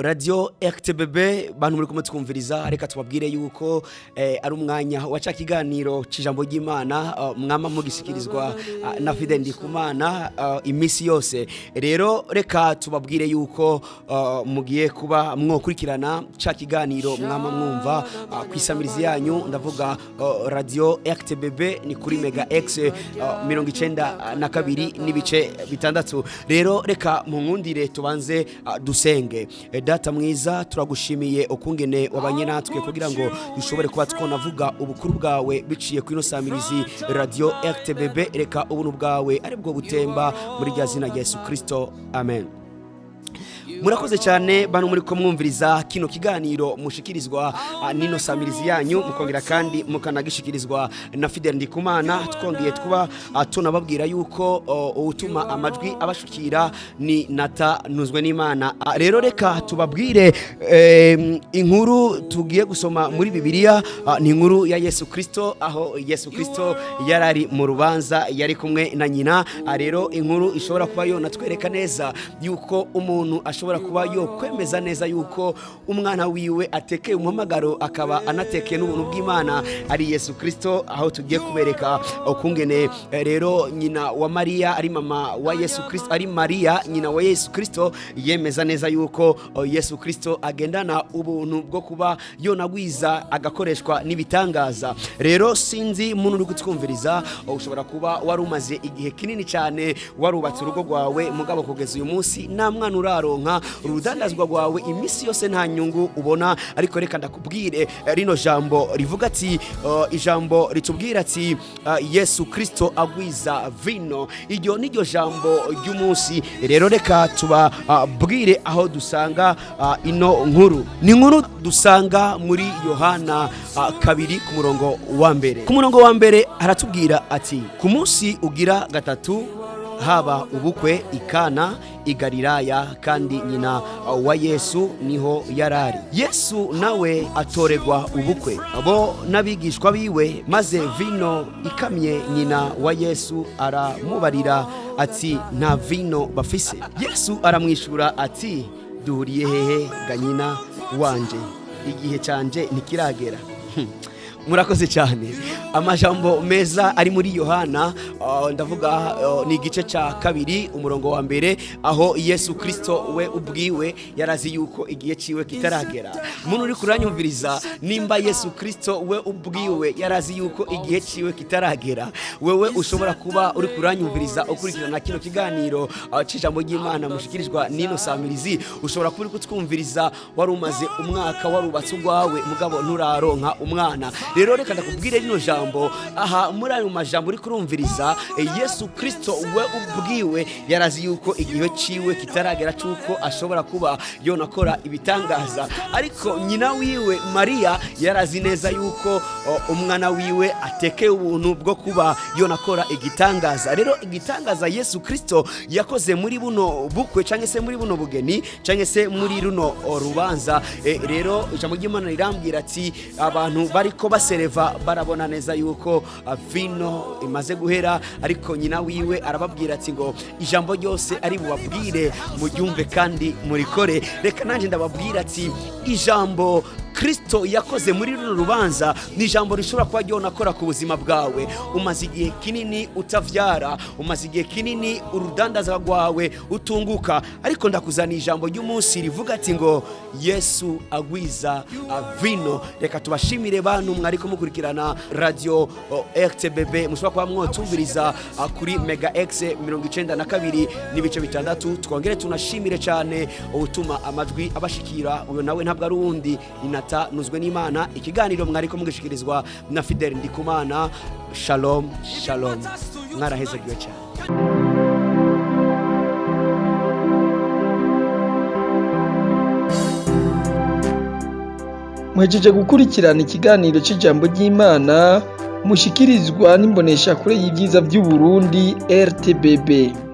Radio RTBB bantu muri kumutwumviriza reka tubabwire yuko ari umwanya waca kiganiro cijambo ry'Imana mwama mugisikirizwa na Fide Ndikumana imisi yose. Rero reka tubabwire yuko mugiye kuba mwokurikirana ca kiganiro mwama mwumva kwisamirizi yanyu, ndavuga Radio RTBB ni kuri Mega X 92 n'ibice bitandatu. Rero reka munkundire tubanze dusenge. Data mwiza, turagushimiye ukungene wabanye natwe kugira ngo dushobore kuba twonavuga ubukuru bwawe biciye kuri no samirizi Radio RTBB. Reka ubuntu bwawe ari bwo butemba muri rya zina rya Yesu Kristo, amen. Murakoze cyane bantu muri ko mwumviriza kino kiganiro mushikirizwa nino samirizi yanyu, mukongera kandi mukanagishikirizwa na Fide Ndikumana. Twongeye kuba tunababwira yuko utuma amajwi abashukira ni Nata nuzwe n'Imana. Rero reka tubabwire inkuru tugiye gusoma muri Bibiliya, ni inkuru ya Yesu Kristo, aho Yesu Kristo yarari mu rubanza yari kumwe na nyina. Rero inkuru ishobora kuba yo natwereka neza yuko umuntu ashobora kuba yo kwemeza neza yuko umwana wiwe atekeye umuhamagaro akaba anatekeye n'ubuntu bw'Imana ari Yesu Kristo, aho tugiye kubereka ukungene rero nyina wa Maria ari mama wa Yesu Kristo, ari Maria nyina wa Yesu Kristo, yemeza neza yuko Yesu Kristo agendana ubuntu bwo kuba yonagwiza agakoreshwa n'ibitangaza. Rero sinzi muntu uri gutwumviriza, ushobora kuba warumaze igihe kinini cyane warubatse urugo rwawe, mugabo kugeza uyu munsi nta mwana uraronka, urudandazwa rwawe imisi yose nta nyungu ubona. Ariko reka ndakubwire rino jambo rivuga ati ijambo ritubwira ati Yesu Kristo agwiza vino. Iryo niryo jambo ry'umunsi. Rero reka tubabwire aho dusanga ino nkuru. Ni inkuru dusanga muri Yohana 2 ku murongo wa mbere. Ku murongo wa mbere haratubwira ati ku munsi ugira gatatu haba ubukwe ikana i Galilaya, kandi nyina wa Yesu niho yarari. Yesu nawe atoregwa ubukwe, abo nabigishwa biwe, maze vino ikamye. Nyina wa Yesu aramubarira ati nta vino bafise. Yesu aramwishura ati duhuriye hehe ga nyina wanje, igihe canje ntikiragera. Murakoze cyane. Amajambo meza ari muri Yohana, ndavuga ni igice ca 2 umurongo wa mbere, aho Yesu Kristo we ubwiwe yarazi yuko igihe ciwe kitaragera. Muntu uri kuranyumviriza, nimba Yesu Kristo we ubwiwe yarazi yuko igihe ciwe kitaragera, wewe ushobora kuba uri kuranyumviriza ukurikirana kino kiganiro cijambo ry'Imana mushikirizwa nino samirizi, ushobora kuba uri kutwumviriza warumaze umwaka warubatse urwawe, mugabo nturaronka umwana. Rero reka ndakubwire rino jambo, aha muri ayo majambo uri kurumviriza, Yesu Kristo we ubwiwe yarazi yuko igihe ciwe kitaragera cyuko ashobora kuba yonakora ibitangaza. Ariko nyina wiwe Maria yarazi neza yuko umwana wiwe atekeye ubuntu bwo kuba yonakora igitangaza. Rero igitangaza Yesu Kristo yakoze muri buno bukwe, canke se muri buno bugeni, canke se muri runo rubanza, rero ijambo ry'Imana rirambwira ati abantu bariko sereva barabona neza yuko vino imaze guhera, ariko nyina wiwe arababwira ati ngo ijambo ryose ari bubabwire muryumve kandi murikore. Reka nanje ndababwira ati ijambo Kristo yakoze muri runo rubanza ni ijambo rishobora kuba ryonakora ku buzima bwawe. Umaze igihe kinini utavyara, umaze igihe kinini urudandaza rwawe utunguka, ariko ndakuzana ijambo ry'umunsi rivuga ati ngo Yesu agwiza vino. Reka tubashimire bantu mwariko mukurikirana Radio RTBB, mushobora kuba mwotumviriza kuri Mega X 92 n'ibice bitandatu. Twongere tunashimire cyane ubutuma amajwi abashikira. Uyo nawe ntabwo ari undi, Nata nuzwe n'Imana. Ikiganiro mwariko mugishikirizwa na Fide Ndikumana. Shalom shalom, mwarahezagiwe cyane. Mwejeje gukurikirana ikiganiro cy'ijambo ry'Imana mushikirizwa n'imbonesha kure y'ibyiza by'u Burundi RTBB.